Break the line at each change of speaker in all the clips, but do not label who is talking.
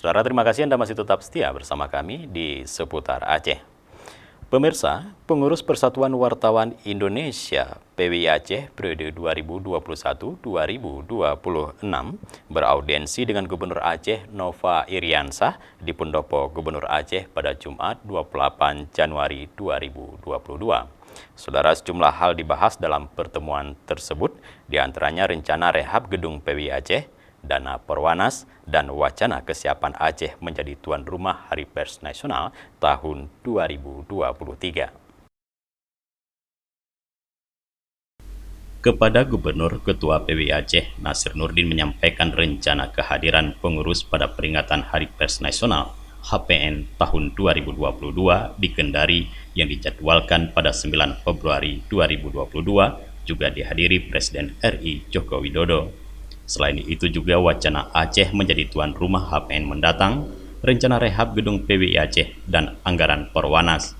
Saudara, terima kasih Anda masih tetap setia bersama kami di Seputar Aceh. Pemirsa, Pengurus Persatuan Wartawan Indonesia PWI Aceh periode 2021-2026 beraudiensi dengan Gubernur Aceh Nova Iriansah di Pendopo Gubernur Aceh pada Jumat 28 Januari 2022. Saudara, sejumlah hal dibahas dalam pertemuan tersebut, diantaranya rencana rehab gedung PWI Aceh, dana Perwanas, dan wacana kesiapan Aceh menjadi tuan rumah Hari Pers Nasional tahun 2023. Kepada Gubernur, Ketua PWI Aceh Nasir Nurdin menyampaikan rencana kehadiran pengurus pada peringatan Hari Pers Nasional HPN tahun 2022 di Kendari yang dijadwalkan pada 9 Februari 2022 juga dihadiri Presiden RI Joko Widodo. Selain itu juga wacana Aceh menjadi tuan rumah HPN mendatang, rencana rehab gedung PWI Aceh, dan anggaran Perwanas.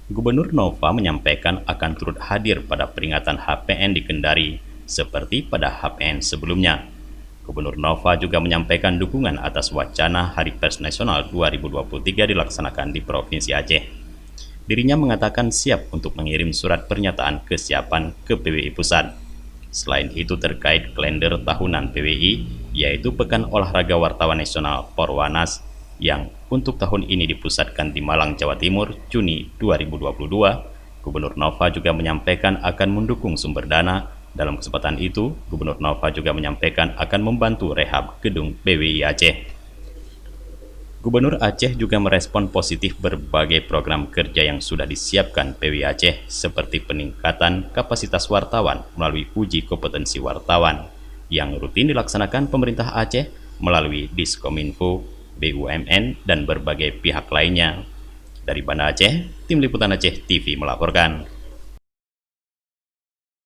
Gubernur Nova menyampaikan akan turut hadir pada peringatan HPN di Kendari, seperti pada HPN sebelumnya. Gubernur Nova juga menyampaikan dukungan atas wacana Hari Pers Nasional 2023 dilaksanakan di Provinsi Aceh. Dirinya mengatakan siap untuk mengirim surat pernyataan kesiapan ke PWI Pusat. Selain itu terkait kalender tahunan PWI, yaitu Pekan Olahraga Wartawan Nasional Perwanas, yang untuk tahun ini dipusatkan di Malang, Jawa Timur, Juni 2022, Gubernur Nova juga menyampaikan akan mendukung sumber dana. Dalam kesempatan itu, Gubernur Nova juga menyampaikan akan membantu rehab gedung PWI Aceh. Gubernur Aceh juga merespon positif berbagai program kerja yang sudah disiapkan PWI Aceh, seperti peningkatan kapasitas wartawan melalui uji kompetensi wartawan yang rutin dilaksanakan pemerintah Aceh melalui Diskominfo, BUMN, dan berbagai pihak lainnya. Dari Banda Aceh, Tim Liputan Aceh TV melaporkan.